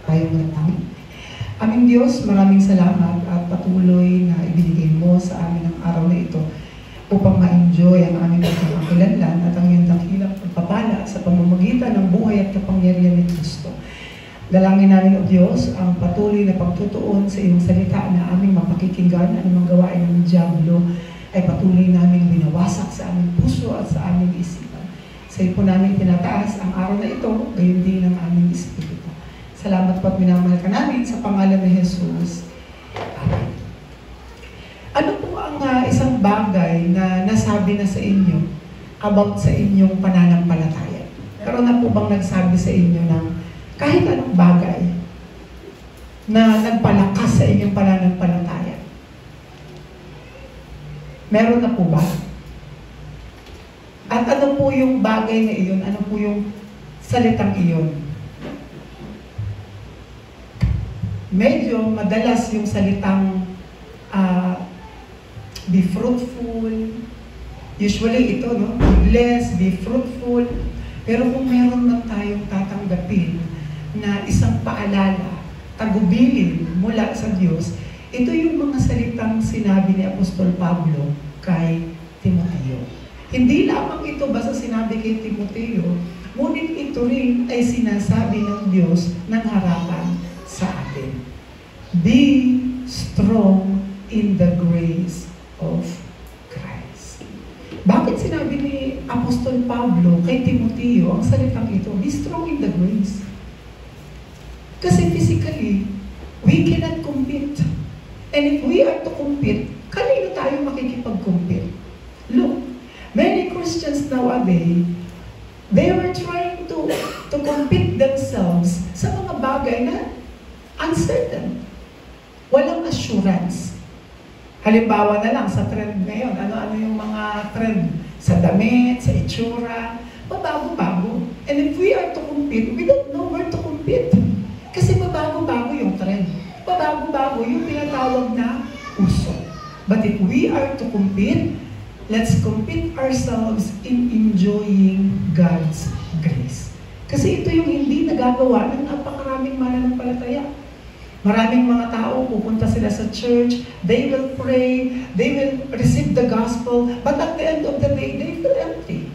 Tayo manatangin. Aming Diyos, maraming salamat at patuloy na ibinigay mo sa amin ang araw na ito upang ma-enjoy ang aming pagkakakilanlan at ang iyong dakilang pagpapala sa pamamagitan ng buhay at kapangyarihan ni Kristo. Dalangin namin, O Diyos, ang patuloy na pagtutuon sa iyong salita na aming mapakikinggan, anumang gawain ng Diablo ay patuloy namin binawasak sa aming puso at sa aming isipan. Sa iyo po namin tinataas ang araw na ito, gayon din ang aming espiritu. Salamat po at minamahal ka namin sa pangalan ni Jesus. Amen. Ano po ang isang bagay na nasabi na sa inyo about sa inyong pananampalataya? Karoon na po bang nagsabi sa inyo ng kahit anong bagay na nagpalakas sa inyong pananampalataya? Meron na po ba? At ano po yung bagay na iyon? Ano po yung salitang iyon? Medyo madalas yung salitang be fruitful. Usually ito, no? Be blessed, be fruitful. Pero kung meron lang tayong tatanggapin na isang paalala, tagubilin mula sa Diyos, ito yung mga salitang sinabi ni Apostol Pablo kay Timoteo. Hindi lamang ito basta sinabi kay Timoteo, ngunit ito rin ay sinasabi ng Diyos ng harapan sa atin. Be strong in the grace of Christ. Bakit sinabi ni Apostol Pablo kay Timoteo ang salitang ito? Be strong in the grace. Kasi physically, we cannot compete. And if we are to compete, kanino tayo makikipag-compete? Look, many Christians nowadays, they were trying to compete themselves sa mga bagay na uncertain. Walang assurance. Halimbawa na lang sa trend ngayon, ano-ano yung mga trend sa damit, sa itsura, mabago-bago. And if we are to compete, we don't know where to compete. Kasi mabago-bago yung trend. Mabago-bago yung tinatawag na uso. But if we are to compete, let's compete ourselves in enjoying God's grace. Kasi ito yung hindi nagagawa ng napakaraming mananampalataya. Maraming mga tao, pupunta sila sa church, they will pray, they will receive the gospel, but at the end of the day, they feel empty.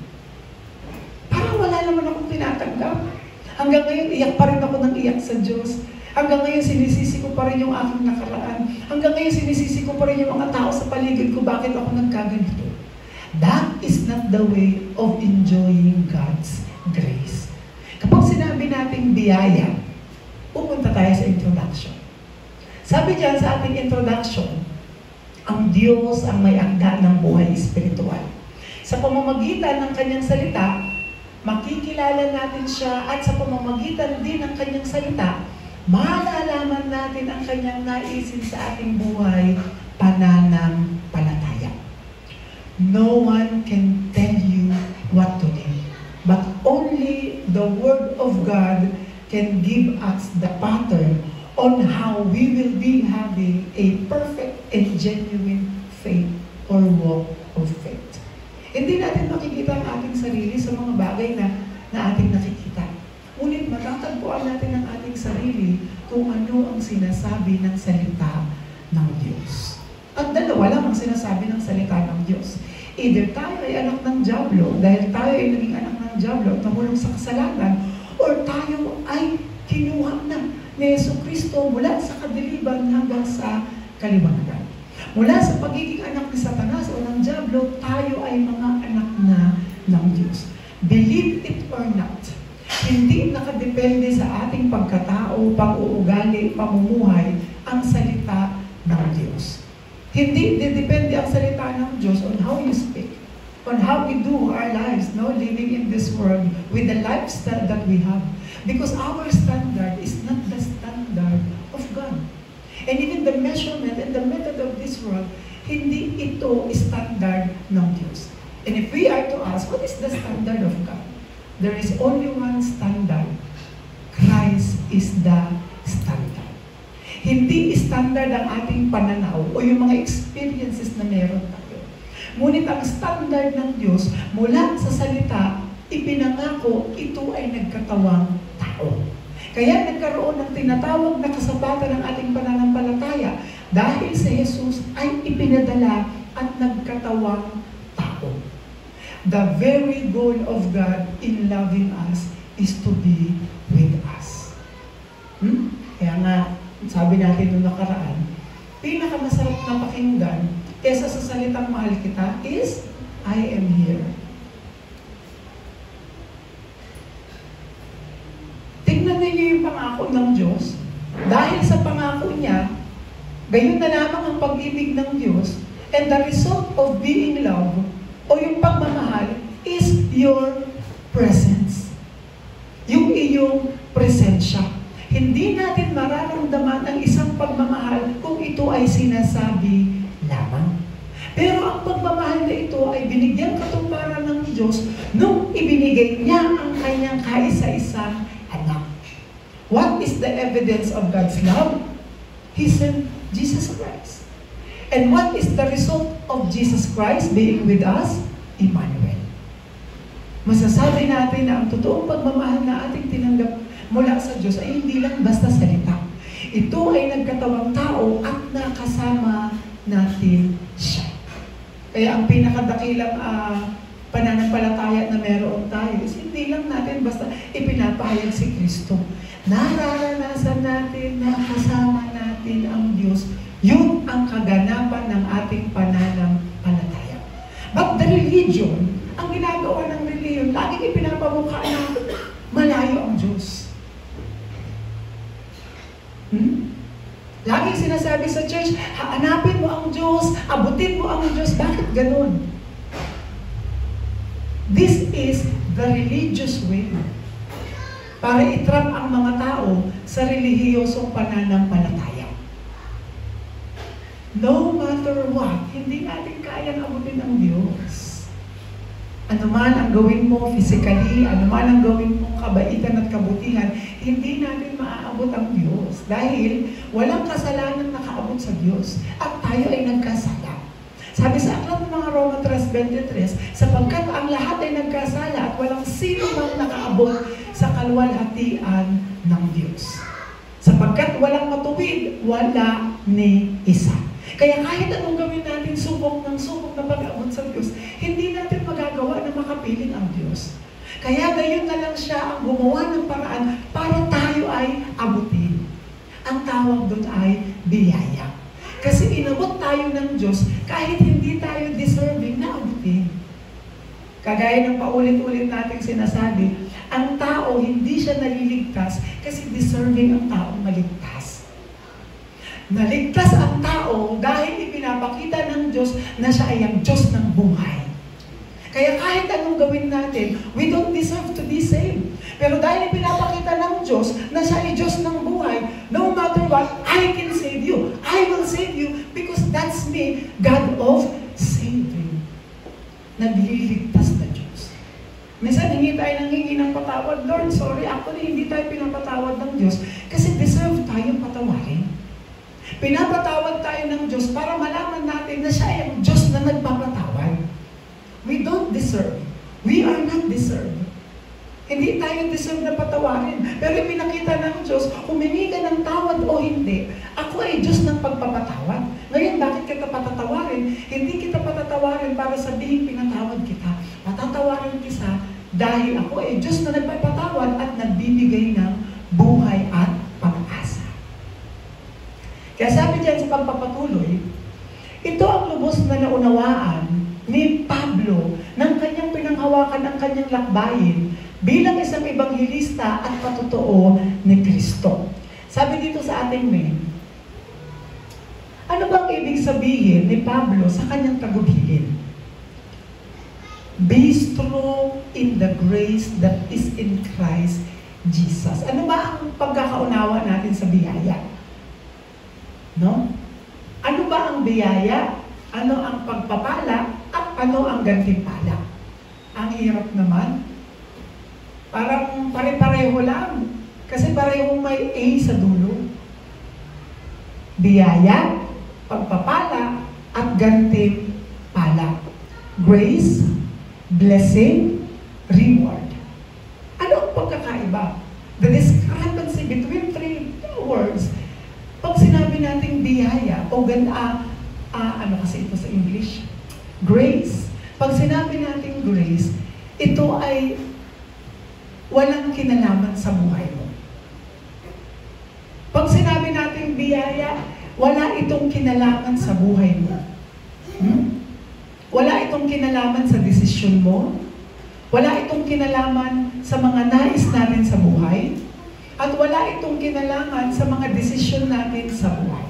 Parang wala naman akong tinatanggap. Hanggang ngayon, iyak pa rin ako ng iyak sa Diyos. Hanggang ngayon, sinisisi ko pa rin yung aking nakaraan. Hanggang ngayon, sinisisi ko pa rin yung mga tao sa paligid ko, bakit ako nagkaganito. That is not the way of enjoying God's grace. Kapag sinabi nating biyaya, pupunta tayo sa introduction. Sabi diyan sa ating introduction, ang Diyos ang may akda ng buhay espiritual. Sa pamamagitan ng kanyang salita, makikilala natin siya at sa pamamagitan din ng kanyang salita, malalaman natin ang kanyang naisin sa ating buhay, pananampalataya. No one can tell you what to do, but only the Word of God can give us the pattern on how we will be having a perfect and genuine faith or walk of faith. Hindi natin makikita ang ating sarili sa mga bagay na ating nakikita. Ngunit matatagpuan natin ang ating sarili kung ano ang sinasabi ng salita ng Diyos. At dalawa lang ang sinasabi ng salita ng Diyos. Either tayo ay anak ng Diablo dahil tayo ay naging anak ng Diablo at namulong sa kasalanan, or tayo ay kinuha na ni Jesucristo mula sa kadiliban hanggang sa kaliwanagan. Mula sa pagiging anak ni Satanas o ng Diablo, tayo ay mga anak na ng Diyos. Believe it or not, hindi nakadepende sa ating pagkatao, pag-uugali, pamumuhay ang salita ng Diyos. Hindi depende ang salita ng Diyos on how you speak, on how we do our lives, no, living in this world with the lifestyle that we have. Because our standard is not the standard of God. And even the measurement and the method of this world, hindi ito standard ng Diyos. And if we are to ask, what is the standard of God? There is only one standard. Christ is the standard. Hindi standard ang ating pananaw o yung mga experiences na meron tayo. Ngunit ang standard ng Diyos mula sa salita, ipinangako ito ay nagkatawang tao. Kaya nagkaroon ng tinatawag na kasabatan ng ating pananampalataya dahil si Jesus ay ipinadala at nagkatawang tao. The very goal of God in loving us is to be with us. Kaya nga, sabi natin nung nakaraan, pinakamasarap na pakinggan kesa sa salitang mahal kita is, I am here. Tingnan ninyo yung pangako ng Diyos. Dahil sa pangako niya, gayon na lamang ang pag-ibig ng Diyos, and the result of being loved, o yung pagmamahal, is your presence. Yung iyong presensya. Hindi natin mararamdaman ang isang pagmamahal kung ito ay sinasabi lamang. Pero ang pagmamahal na ito ay binigyan katuparan ng Diyos nung ibinigay niya ang kanyang kaisa-isang anak. What is the evidence of God's love? He sent Jesus Christ. And what is the result of Jesus Christ being with us? Emmanuel. Masasabi natin na ang totoong pagmamahal na ating tinanggap mula sa Diyos ay hindi lang basta salita. Ito ay nagkatawang tao at nakasama natin siya. Kaya ang pinakadakilang pananampalataya na meron tayo is hindi lang natin basta ipinapahayag si Kristo. Nararanasan natin na kasama natin ang Diyos. Yun ang kaganapan ng ating pananampalataya. But the religion, ang ginagawa ng religion, laging ipinapamukha na malayo ang Diyos. Laging sinasabi sa church, hanapin mo ang Diyos, abutin mo ang Diyos. Bakit ganun? This is the religious way. Para itrap ang mga tao sa relihiyosong pananampalataya. No matter what, hindi natin kayang abutin ang Diyos. Ano man ang gawin mo physically, ano man ang gawin mo kabaitan at kabutihan, hindi natin maaabot ang Diyos. Dahil walang kasalanan nakaabot sa Diyos. At tayo ay nagkasala. Sabi sa aklat ng mga Roma 3:23, sapagkat ang lahat ay nagkasala at walang sino mang nakaabot sa kaluwalhatian ng Diyos. Sapagkat walang matuwid, wala ni isa. Kaya kahit anong gawin natin, subok na pag-abot sa Diyos, hindi natin magagawa na makapiling ang Diyos. Kaya gayon na lang siya ang gumawa ng paraan para tayo ay abutin. Ang tawag doon ay biyaya. Kasi inabot tayo ng Diyos kahit hindi tayo deserving na abutin. Kagaya ng paulit-ulit nating sinasabi, ang tao hindi siya naliligtas kasi deserving ang taong maligtas. Naligtas ang tao dahil ipinapakita ng Diyos na siya ay ang Diyos ng buhay. Kaya kahit anong gawin natin, we don't deserve to be saved. Pero dahil ipinapakita ng Diyos na siya ay Diyos ng buhay, no matter what, I can save you. I will save you because that's me, God of saving. Nagliligtas na Diyos. Minsan hingi tayo ng patawad. Lord, sorry, actually hindi tayo pinapatawad ng Diyos kasi deserve tayong patawarin. Pinapatawad tayo ng Diyos para malaman natin na siya ay ang Diyos na nagpapatawad. We don't deserve. We are not deserved. Hindi tayo deserve na patawarin. Pero pinakita ng Diyos, humingi ka ng tawad o hindi. Ako ay Diyos ng pagpapatawad. Ngayon, bakit kita patatawarin? Hindi kita patatawarin para sabihin pinatawad kita. Patatawarin kita dahil ako ay Diyos na nagpapatawad at nagbibigay ng buhay at pag-asa. Kaya sabi diyan sa pagpapatuloy, ito ang lubos na naunawaan ni Pablo nang kanyang pinanghawakan ang kanyang lakbayin bilang isang ebanghilista at patotoo ni Kristo. Sabi dito sa ating main, ano bang ibig sabihin ni Pablo sa kanyang tagubilin? Be strong in the grace that is in Christ Jesus. Ano ba ang pagkakaunawa natin sa biyaya? No? Ano ba ang biyaya? Ano ang pagpapala? At ano ang gantimpala? Ang hirap naman. Parang pare-pareho lang. Kasi parehong may A sa dulo. Biyaya, pagpapala, at gantimpala. Grace, blessing, reward. Ano ang pagkakaiba? The discrepancy o ano kasi ito sa English? Grace. Pag sinabi natin grace, ito ay walang kinalaman sa buhay mo. Pag sinabi natin biyaya, wala itong kinalaman sa buhay mo. Wala itong kinalaman sa desisyon mo. Wala itong kinalaman sa mga nais natin sa buhay. At wala itong kinalaman sa mga desisyon natin sa buhay.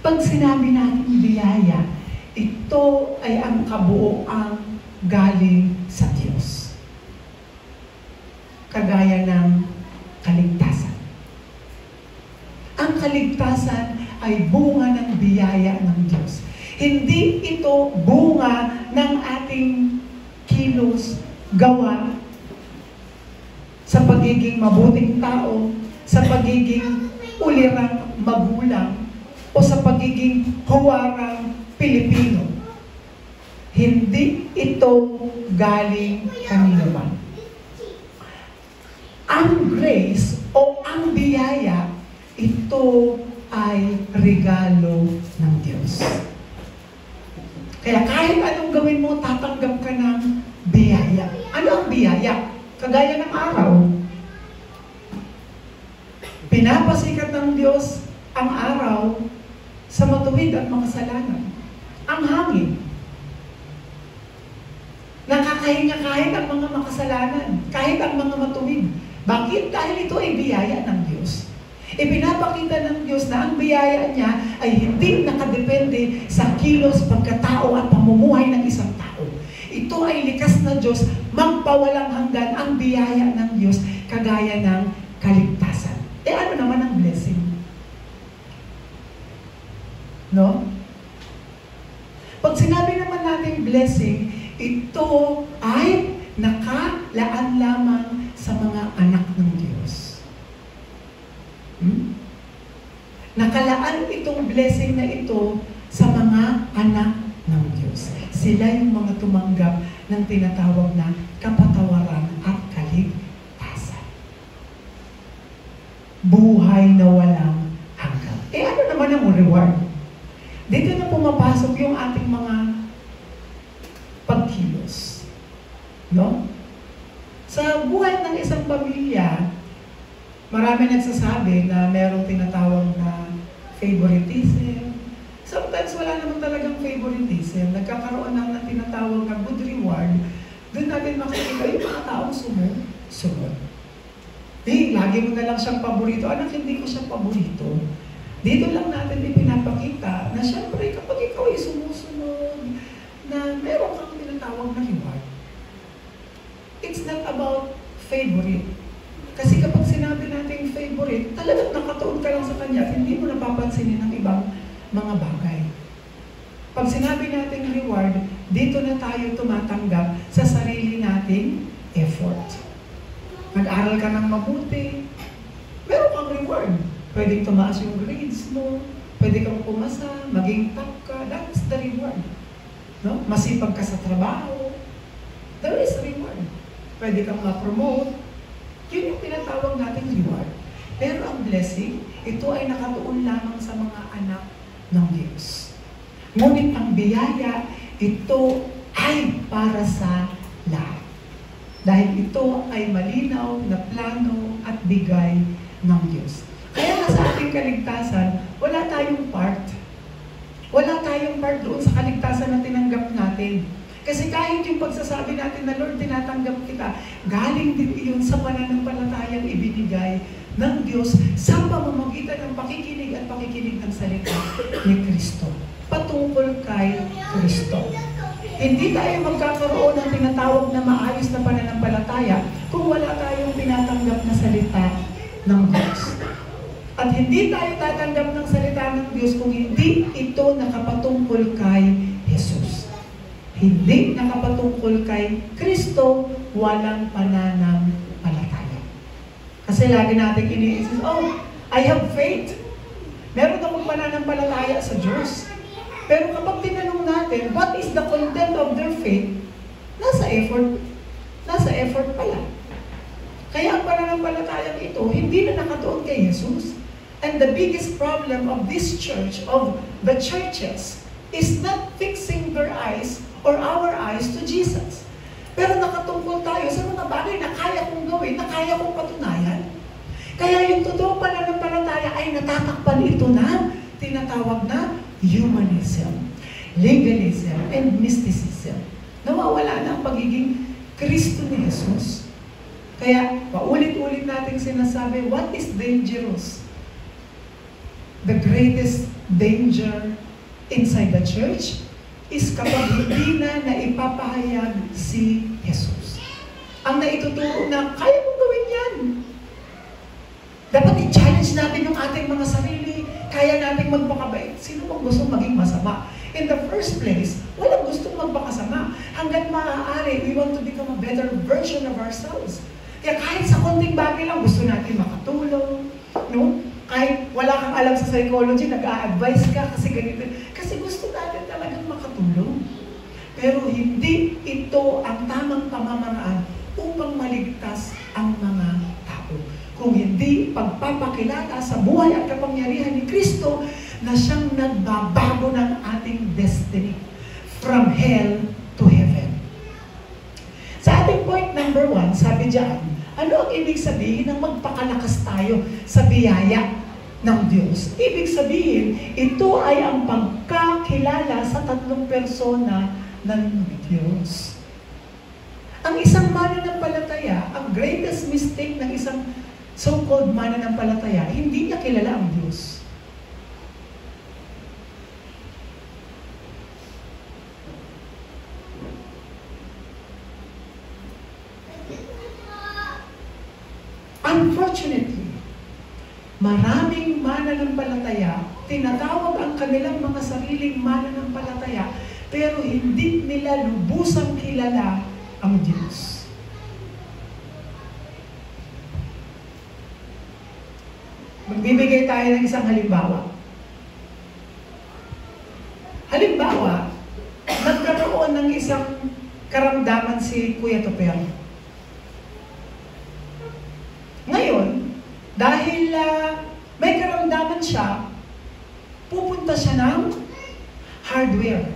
Pag sinabi natin biyaya, ito ay ang kabuoang galing sa Diyos. Kagaya ng kaligtasan. Ang kaligtasan ay bunga ng biyaya ng Diyos. Hindi ito bunga ng ating kilos, gawa, sa pagiging mabuting tao, sa pagiging ulirang magulang, o sa pagiging huwarang Pilipino. Hindi ito galing kanino man. Ang grace o ang biyaya, ito ay regalo ng Diyos. Kaya kahit anong gawin mo, tatanggap ka ng biyaya. Ano ang biyaya? Kagaya ng araw. Pinapasikat ng Diyos ang araw sa matuwid at makasalanan. Ang hangin. Nakakahinga kahit ang mga makasalanan, kahit ang mga matuwid. Bakit? Dahil ito ay biyaya ng Diyos. Ipinapakita ng Diyos na ang biyaya niya ay hindi nakadepende sa kilos, pagkatao at pamumuhay ng isang tao. Ito ay likas na Diyos, magpawalang hanggan ang biyaya ng Diyos, kagaya ng kaligtasan. Ano naman ang blessing? No? Pag sinabi naman natin blessing, ito ay nakalaan lamang sa mga anak ng Diyos. Nakalaan itong blessing na ito sa mga anak ng Diyos. Sila yung mga tumanggap ng tinatawag na kapatawaran at kaligtasan. Buhay na walang hanggan. Ano naman ang reward? Dito na pumapasok yung ating mga pagkilos. No? Sa buhay ng isang pamilya, marami nagsasabi na merong tinatawag na favoritism. Sometimes wala naman talagang favoritism. Nagkakaroon ng tinatawag na good reward. Doon natin makikita yung mga taong sumunod. Lagi mo na lang siyang paborito. Anak, hindi ko siya paborito. Dito lang natin ipinapakita na syempre kapag ikaw ay sumusunod, na meron kang tinatawag na reward. It's not about favorite. Kasi kapag sinabi natin favorite, talagang nakatuon ka lang sa kanya at hindi mo napapansinin ang ibang mga bagay. Pag sinabi natin reward, dito na tayo tumatanggap sa sarili nating effort. Nag-aral ka ng mabuti, meron kang reward. Pwedeng tumaas yung grades mo, pwede kang pumasa, maging top ka, that's the reward. No? Masipag ka sa trabaho, there is a reward. Pwede kang ma-promote, yun yung tinatawag nating reward. Pero ang blessing, ito ay nakatuon lamang sa mga anak ng Diyos. Ngunit ang biyaya, ito ay para sa lahat. Dahil ito ay malinaw na plano at bigay ng Diyos. Kaya nga sa ating kaligtasan, wala tayong part. Wala tayong part doon sa kaligtasan na tinanggap natin. Kasi kahit yung pagsasabi natin na Lord, tinatanggap kita, galing din iyon sa pananampalatayang ibinigay ng Diyos sa pamamagitan ng pakikinig at pakikinig ng salita ni Kristo. Patungkol kay Kristo. Hindi tayo magkakaroon ng tinatawag na maayos na pananampalataya kung wala tayong tinatanggap na salita ng Diyos. At hindi tayo tatanggap ng salita ng Diyos kung hindi ito nakapatungkol kay Jesus. Hindi nakapatungkol kay Kristo, walang pananampalataya. Kasi lagi natin iniisip, I have faith. Meron akong pananampalataya sa Diyos. Pero kapag tinanong natin, what is the content of their faith? Nasa effort. Nasa effort pala. Kaya ang pananampalatayang ito, hindi na nakatuon kay Jesus. And the biggest problem of this church, of the churches, is not fixing their eyes or our eyes to Jesus. Pero nakatungkol tayo sa mga bagay na kaya kong gawin, na kaya kong patunayan. Kaya yung totoo pananampalataya ay natatakpan ito na tinatawag na humanism, legalism, and mysticism. Nawawala na ang pagiging Kristo ni Jesus. Kaya paulit-ulit natin sinasabi, what is dangerous? The greatest danger inside the church is kapag hindi na naipapahayag si Jesus. Ang naituturo na, kaya mong gawin yan. Dapat i-challenge natin yung ating mga sarili. Kaya natin magpakabait. Sino bang gusto maging masama? In the first place, walang gustong magpakasama. Hanggat maaari, we want to become a better version of ourselves. Kaya kahit sa konting bagay lang, gusto natin makatulong. No? Kahit wala kang alam sa psychology, nag-a-advise ka kasi ganito. Kasi gusto natin talagang makatulong. Pero hindi ito ang tamang pamamaraan upang maligtas ang mga tao. Kung hindi pagpapakilala sa buhay at kapangyarihan ni Kristo na siyang nagbabago ng ating destiny from hell to heaven. Sa ating point number 1, sabi diyan, ano ang ibig sabihin ng magpakalakas tayo sa biyaya ng Diyos? Ibig sabihin, ito ay ang pagkakilala sa tatlong persona ng Diyos. Ang isang mananampalataya, ang greatest mistake ng isang so-called mananampalataya, hindi niya kilala ang Diyos. Unfortunately, maraming mananampalataya, tinatawag ang kanilang mga sariling mananampalataya, pero hindi nila lubusang kilala ang Diyos. Magbibigay tayo ng isang halimbawa. Halimbawa, nagkaroon ng isang karamdaman si Kuya Toper. Ngayon, dahil may karamdaman siya, pupunta siya ng hardware.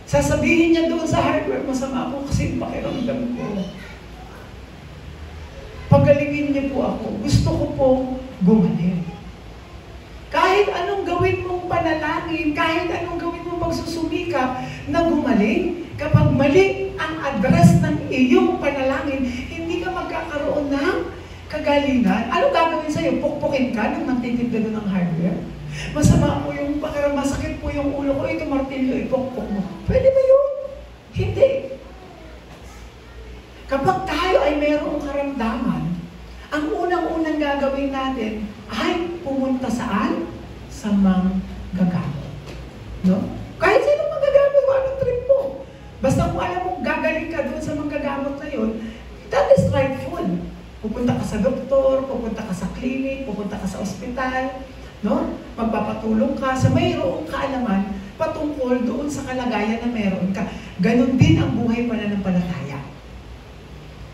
Sasabihin niya doon sa hardware, masama ako kasi pakiramdam ko. Pagalingin niyo po ako. Gusto ko pong gumaling. Kahit anong gawin mong panalangin, kahit anong gawin mong pagsusumikap na gumaling, kapag mali ang address ng iyong panalangin, hindi ka magkakaroon ng kagalingan. Ano gagawin sa'yo? Pukpukin ka nang nagtitinda doon ng hardware? Masama mo yung pakiramdam, masakit po yung ulo ko, ito martilyo, ipukpuk mo. Pwede ba yun? Hindi. Kapag tayo ay mayroong karamdaman, ang unang-unang gagawin natin ay pumunta saan? Sa manggagamot. No? Kahit sino manggagamot, anong trip mo? Basta kung alam mo, gagaling ka doon sa manggagamot na yun, that is rightful. Pupunta ka sa doktor, pupunta ka sa clinic, pupunta ka sa ospital, no? Magpapatulong ka sa mayroong kaalaman patungkol doon sa kalagayan na mayroon ka. Ganon din ang buhay pananampalataya.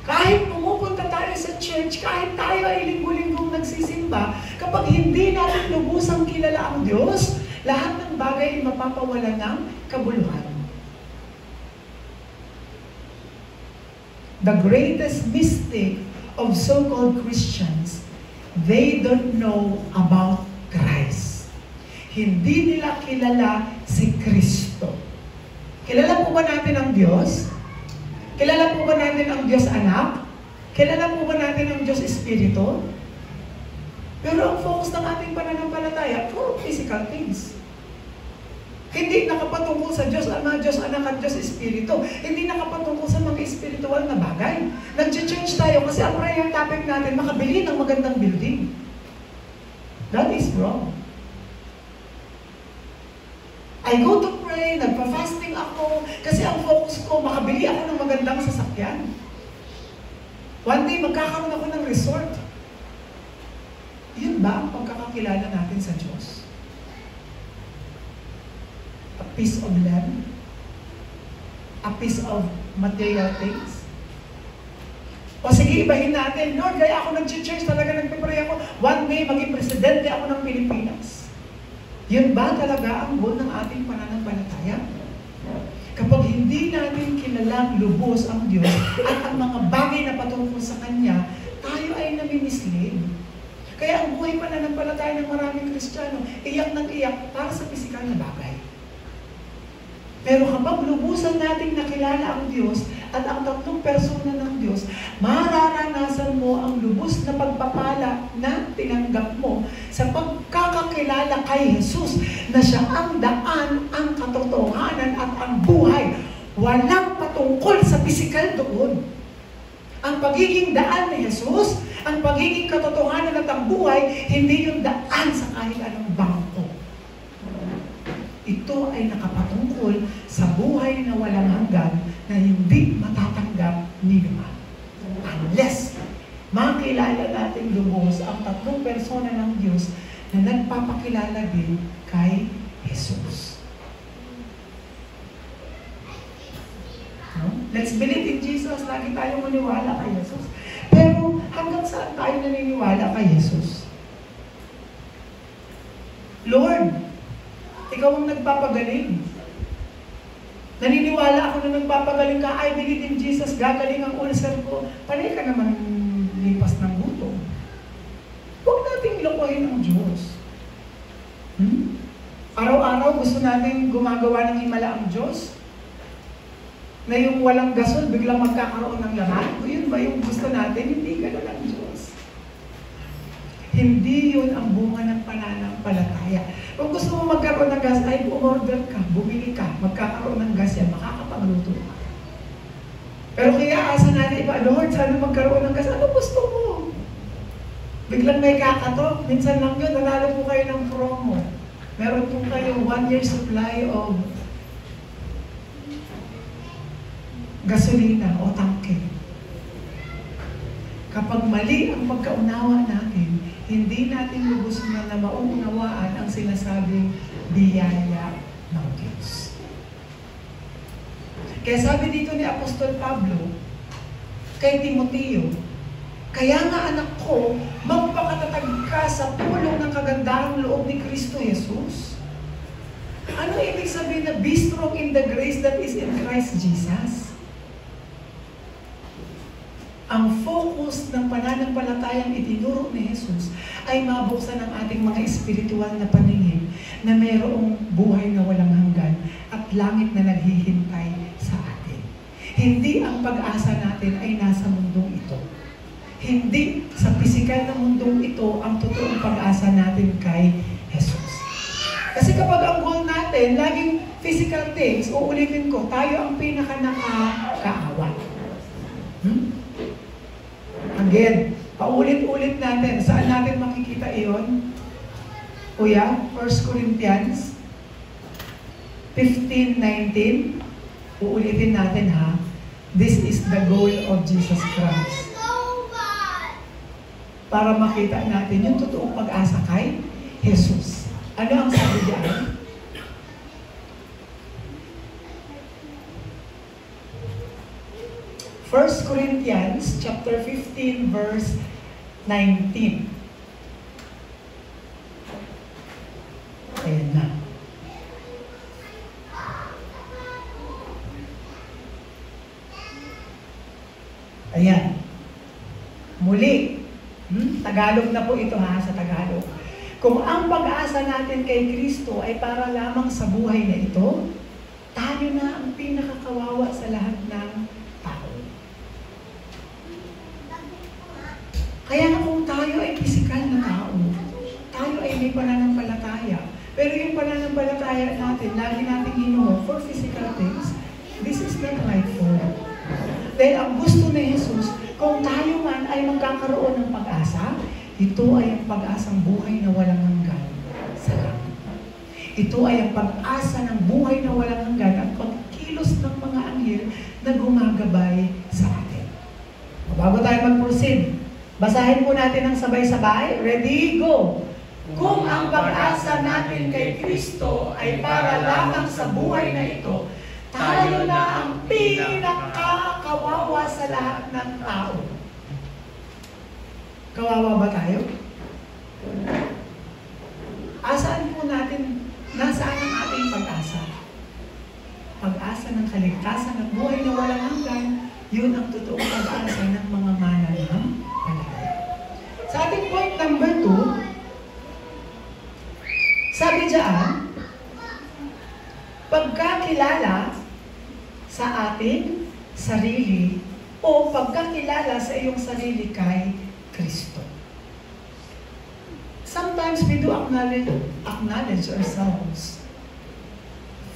Kahit pumupunta tayo sa church, kahit tayo ay linggo-linggong nagsisimba, kapag hindi natin lubusang kilala ang Diyos, lahat ng bagay ay mapapawala ng kabuluhan. The greatest mistake of so-called Christians, they don't know about Christ. Hindi nila kilala si Kristo. Kilala po ba natin ang Diyos? Kilala po ba natin ang Diyos Anak? Kilala po ba natin ang Diyos Espiritu? Pero ang focus ng ating pananampalataya, puro physical things. Hindi nakapatungkol sa Diyos Ama, Diyos Anak at Diyos Espiritu. Hindi nakapatungkol sa mga espiritual na bagay. Nag-church tayo kasi ang prayer topic natin, makabili ng magandang building. That is wrong. I go to pray, nagpa-fasting ako, kasi ang focus ko, makabili ako ng magandang sasakyan. One day, magkakaroon ako ng resort. Yun ba ang pagkakakilala natin sa Diyos? A piece of land? A piece of material things? O sige, ibahin natin, Lord, kaya ako nag-church, talaga nagpipray ako, one day maging presidente ako ng Pilipinas. Yun ba talaga ang goal ng ating pananampalataya? Kapag hindi natin kilalang lubos ang Diyos at ang mga bagay na patungkol sa Kanya, tayo ay namimislead. Kaya ang buhay pananampalataya ng maraming Kristiyano, iyak ng iyak para sa pisikal na bagay. Pero kapag lubusan nating nakilala ang Diyos at ang tatlong persona ng Diyos, mararanasan mo ang lubos na pagpapala na tinanggap mo sa pagkakakilala kay Jesus na siya ang daan, ang katotohanan at ang buhay. Walang patungkol sa pisikal doon. Ang pagiging daan ni Jesus, ang pagiging katotohanan at ang buhay, hindi yung daan sa kahit anong bangko. Ito ay nakapatungkol sa buhay na walang hanggan na hindi matatanggap ni naman. Unless makilala natin lubos ang tatlong persona ng Diyos na nagpapakilala din kay Jesus. No? Let's believe in Jesus. Lagi tayong maniwala kay Jesus. Pero hanggang saan tayo naniniwala kay Jesus? Lord, ikaw ang nagpapagaling. Naniniwala ako na nagpapagaling ka, I believe in Jesus, gagaling ang ulcer ko. Panay ka naman lipas ng gutom. Huwag nating lokohin ang Diyos. Araw-araw gusto natin gumagawa ng himala ang Diyos? Na yung walang gasol, biglang magkakaroon ng laman? O yun ba yung gusto natin? Hindi ganun ang Diyos. Hindi yun ang bunga ng pananampalataya. Kung gusto mo magkaroon ng gas, ay umorder ka, bumili ka, magkakaroon ng gas yan, makakapagluto ka. Pero kaya asa natin iba, Lord, sana magkaroon ng gas, ano gusto mo? Biglang may kakatok, minsan lang yun, nanalo po kayo ng promo. Meron po kayo 1 year supply of gasolina o tangke. Kapag mali ang pagkaunawa natin, hindi natin lubos na mauunawaan ang sinasabing biyaya ng Diyos. Kaya sabi dito ni Apostol Pablo kay Timoteo, kaya nga anak ko, magpakatatag ka sa pulong ng kagandahang loob ni Kristo Jesus. Ano ibig sabihin na be strong in the grace that is in Christ Jesus? Ang focus ng pananampalatayang itinuro ni Jesus ay mabuksan ang ating mga espiritual na paningin na mayroong buhay na walang hanggan at langit na naghihintay sa atin. Hindi ang pag-asa natin ay nasa mundong ito. Hindi sa pisikal na mundong ito ang totoong pag-asa natin kay Jesus. Kasi kapag ang goal natin, laging physical things, uulitin ko, tayo ang pinaka-nakakaawa. Again, paulit-ulit natin. Saan natin makikita iyon? Kuya, 1 Corinthians 15:19. Uulitin natin ha. This is the goal of Jesus Christ. Para makita natin yung totoong pag-asa kay Jesus. Ano ang sabi diyan? First Corinthians chapter 15 verse 19. Ayan na. Ayan. Muli. Tagalog na po ito ha, sa Tagalog. Kung ang pag-asa natin kay Kristo ay para lamang sa buhay na ito, tayo na ang pinakakawawa sa lahat ng tao. Kaya nga kung tayo ay pisikal na tao, tayo ay may pananampalataya. Pero yung pananampalataya natin, lagi natin inuho for physical things, this is not right for. Dahil ang gusto ni Jesus, kung tayo man ay magkakaroon ng pag-asa, ito ay ang pag-asang buhay na walang hanggan sa langit. Ito ay ang pag-asa ng buhay na walang hanggan at pagkilos ng mga anghel na gumagabay sa atin. Bago tayo mag-proceed, basahin po natin ng sabay-sabay. Ready? Go! Kung ang pag-asa natin kay Kristo ay para lamang sa buhay na ito, tayo na ang pinakakawawa sa lahat ng tao. Kawawa ba tayo? Asaan po natin, nasaan ang ating pag-asa? Pag-asa ng kaligtasan ng buhay na walang hanggan, yun ang totoong pag-asa ng mga mananampalataya. Sa ating point number 2, sabi diyan, pagkakilala sa ating sarili o pagkakilala sa iyong sarili kay Kristo. Sometimes we do acknowledge ourselves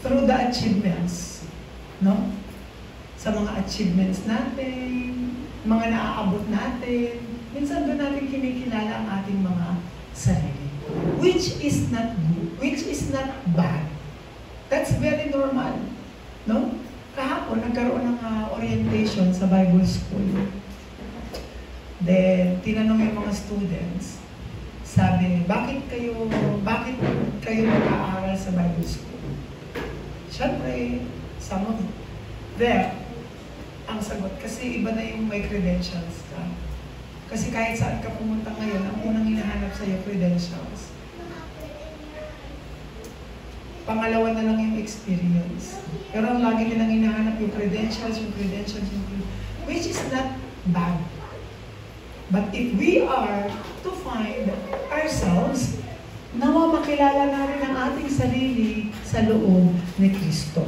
through the achievements, no? Sa mga achievements natin, mga naaabot natin, minsan doon natin kinikilala ang ating mga sarili. Which is not good, which is not bad. That's very normal, no? Kahapon, nagkaroon ng orientation sa Bible School. Then, tinanong yung mga students, sabi, bakit kayo mag-aaral sa Bible School? Siyempre, some of them, ang sagot, kasi iba na yung may credentials ka. Kasi kahit saan ka pumunta ngayon, ang unang hinahanap sa'yo, credentials. Pangalawa na lang yung experience. Pero ang lagi nilang hinahanap yung credentials, which is not bad. But if we are to find ourselves, nawa makilala natin ang ating sarili sa loob ni Kristo.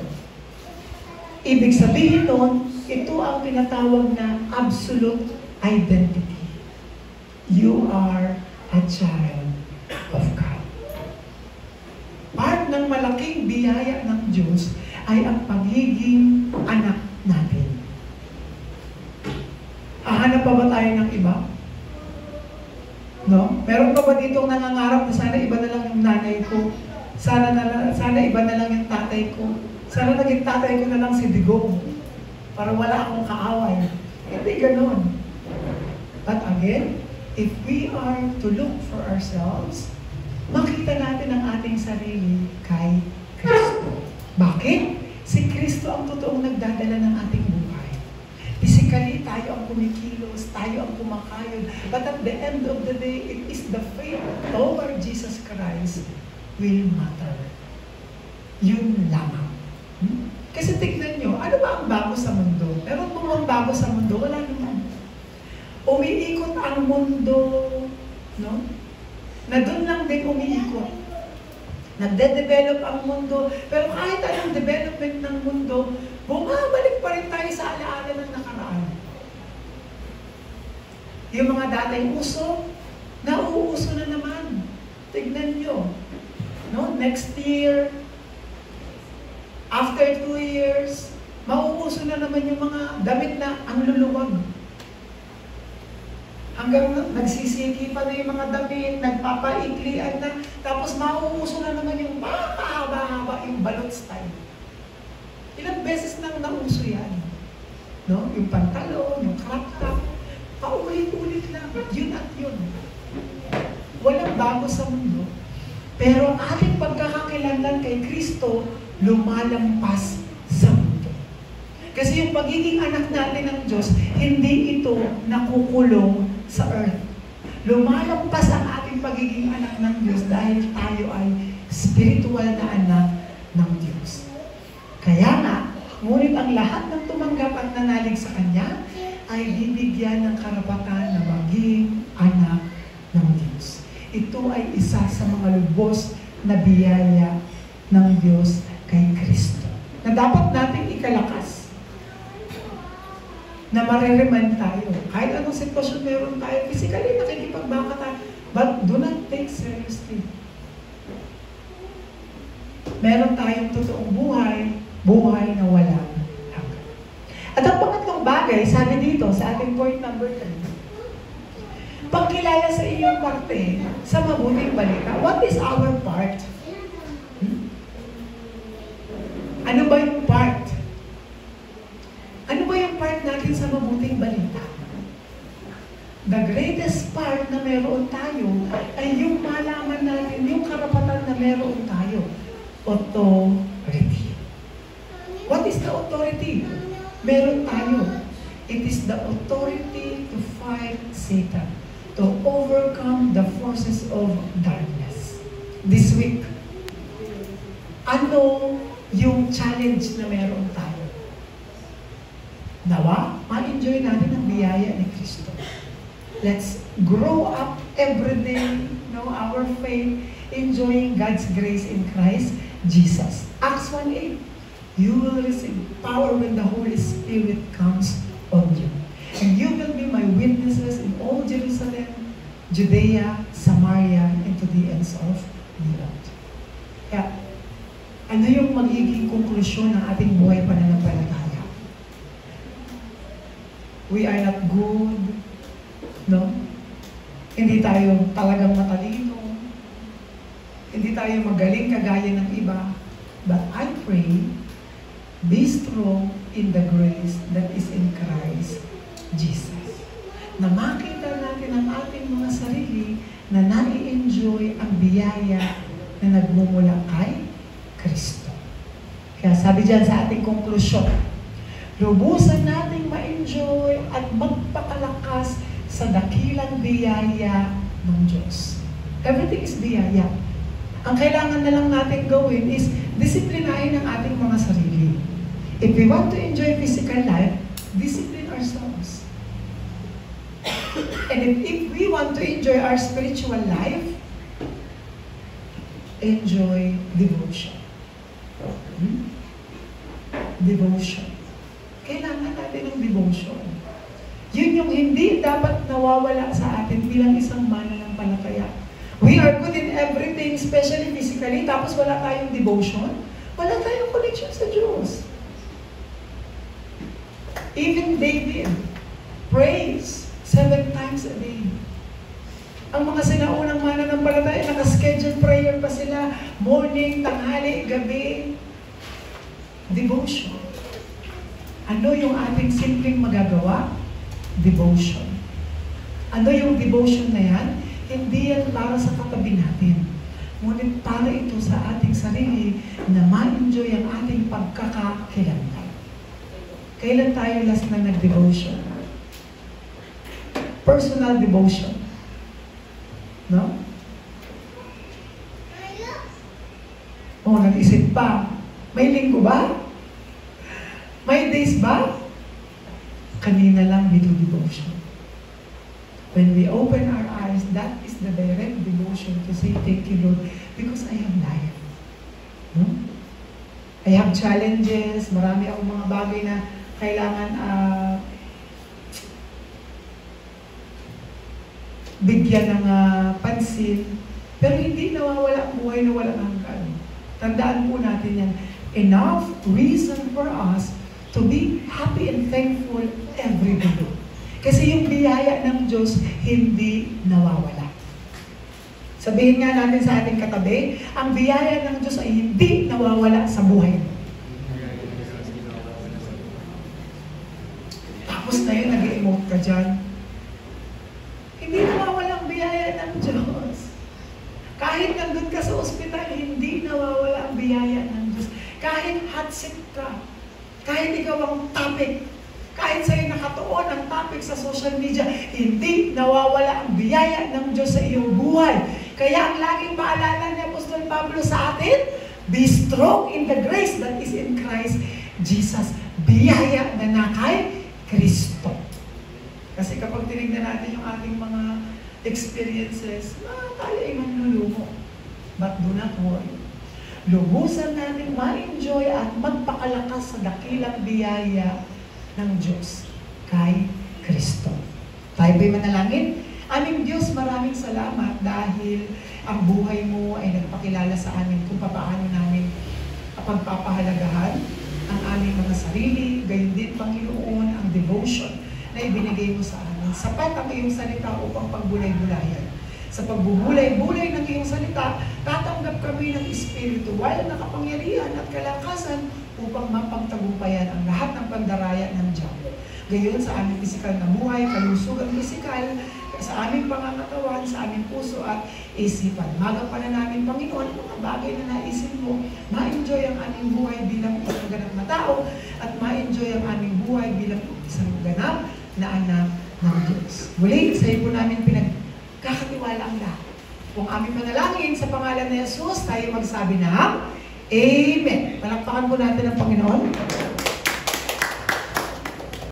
Ibig sabihin nun, ito ang tinatawag na absolute identity. You are a child of God. Part ng malaking biyaya ng Diyos ay ang pagiging anak natin. Hahanap pa ba tayo ng iba? No? Meron pa ba ditong nangangarap na sana iba na lang yung nanay ko? Sana iba na lang yung tatay ko? Sana naging tatay ko na lang si Digong para wala akong kaaway. Hindi ganon. But again, if we are to look for ourselves, makita natin ang ating sarili kay Kristo. Bakit? Si Kristo ang totoong nagdadala ng ating buhay. Physically, tayo ang kumikilos, tayo ang kumakayod. But at the end of the day, it is the faith toward Jesus Christ will matter. Yun lamang. Kasi tignan nyo, ano ba ang bago sa mundo? Meron po ang bago sa mundo? Wala naman. Umiikot ang mundo, no? Na doon lang din umiikot. Nagde-develop ang mundo, pero kahit anong development ng mundo, bumabalik pa rin tayo sa alaala ng nakaraan. Yung mga dating uso, nauuso na naman. Tignan nyo. No? Next year, after 2 years, mauuso na naman yung mga damit na ang luluwag. Hanggang nagsisiki pa na yung mga damit, nagpapaiklian na, tapos mauuso na naman yung mahaba-haba yung balot style. Ilang beses nang nauso yan. No? Yung pantalon, yung crop top, paulit-ulit lang. Yun at yun. Walang bago sa mundo. Pero ang ating pagkakakilanlan kay Kristo, lumalampas sa mundo. Kasi yung pagiging anak natin ng Diyos, hindi ito nakukulong sa earth. Lumalampas ang ating pagiging anak ng Diyos dahil tayo ay spiritual na anak ng Diyos. Kaya nga, ngunit ang lahat ng tumanggap at nanalig sa Kanya ay bibigyan ng karapatan na maging anak ng Diyos. Ito ay isa sa mga lubos na biyaya ng Diyos kay Kristo, na dapat nating ikalakas, na maririman tayo. Kahit anong sitwasyon meron tayo, physically nakikipagbaka tayo, but do not take seriously. Meron tayong totoong buhay, buhay na walang hanggan. At ang pangatlong bagay, sabi dito sa ating point number 3, pagkilala sa iyong parte sa mabuting balita. What is our part? Ano ba yung part? Ano ba yung part natin sa mabuting balita? The greatest part na meron tayo ay yung malaman natin, yung karapatan na meron tayo. Authority. What is the authority? Meron tayo. It is the authority to fight Satan. to overcome the forces of darkness. This week, ano yung challenge na meron tayo? Nawa, ma-enjoy natin ang biyaya ni Kristo. Let's grow up every day, our faith, enjoying God's grace in Christ Jesus. Acts 1:8, you will receive power when the Holy Spirit comes on you. And you will be my witnesses in all Jerusalem, Judea, Samaria, and to the ends of the earth. Kaya, ano yung magiging konklusyon ng ating buhay pananampalataya? We are not good, no? Hindi tayo talagang matalino. Hindi tayo magaling kagaya ng iba. But I pray, be strong in the grace that is in Christ Jesus. Na makita natin ang ating mga sarili na nai-enjoy ang biyaya na nagmumula kay Kristo. Kaya sabi dyan sa ating konklusyon, lubusan nating ma-enjoy at magpakalakas sa dakilang biyaya ng Diyos. Everything is biyaya. Ang kailangan na lang natin gawin is disiplinahin ang ating mga sarili. If we want to enjoy physical life, discipline ourselves. And if we want to enjoy our spiritual life, enjoy devotion. Devotion. Kailangan natin ng devotion. Yun yung hindi dapat nawawala sa atin bilang isang mananampalataya. We are good in everything, especially physically, tapos wala tayong devotion, wala tayong connection sa Diyos. Even David prays 7 times a day. Ang mga sinaunang mananampalataya, naka-schedule prayer pa sila, morning, tanghali, gabi. Devotion. Ano yung ating simpleng magagawa? Devotion. Ano yung devotion na yan? Hindi yan para sa katabi natin. Ngunit para ito sa ating sarili na ma-enjoy ang ating pagkakakilanlan. Kailan tayo last na nag-devotion? Personal devotion. No? Nag-isip pa. May linggo ba? May days ba? Kanina lang we do devotion. When we open our eyes, that is the direct devotion to say, thank you, Lord, because I have life. No? I have challenges, marami akong mga bagay na kailangan bigyan ng pansin, pero hindi nawawala ang buhay na walang hanggan. Tandaan po natin yan. Enough reason for us to be happy and thankful every day. Kasi yung biyaya ng Diyos hindi nawawala. Sabihin nga natin sa ating katabi, ang biyaya ng Diyos ay hindi nawawala sa buhay mo. Tapos na yun, nag-emote ka dyan. Hindi nawawala ang biyaya ng Diyos. Kahit nandun ka sa ospital, hindi nawawala ang biyaya ng Diyos. Kahit hot seat ka, kahit ikaw ang topic, kahit sa'yo nakatuon ang topic sa social media, hindi nawawala ang biyaya ng Diyos sa iyong buhay. Kaya ang laging paalala ni Apostol Pablo sa atin, be strong in the grace that is in Christ Jesus. Biyaya na na kay Kristo. Kasi kapag tinignan natin yung ating mga experiences, tayo ay manlulumo. But do not worry. Lubusan natin ma-enjoy at magpakalakas sa dakilang biyaya ng Diyos kay Kristo. Tayo ba'y manalangin? Aming Diyos, maraming salamat dahil ang buhay mo ay nagpakilala sa amin kung paano namin pagpapahalagahan ang aming mga sarili, gayon din, Panginoon, ang devotion na ibinigay mo sa amin. Sapat ang iyong salita upang pagbulay-bulayan. Sa pagbubulay-bulay ng iyong salita, tatanggap kami ng espiritual na kapangyarihan at kalakasan upang mapagtagumpayan ang lahat ng pandaraya ng diablo. Gayon sa aming pisikal na buhay, kalusugan pisikal, sa aming pangangatawan, sa aming puso at isipan. Magapan na namin, Panginoon, mga bagay na naisip mo, ma-enjoy ang aming buhay bilang isang ganap na tao at ma-enjoy ang aming buhay bilang isang ganap na anak ng Diyos. Muli, sa iyo po namin Kung aming manalangin sa pangalan ni Jesus, tayo magsabi ng Amen. Palakpakan po natin ang Panginoon.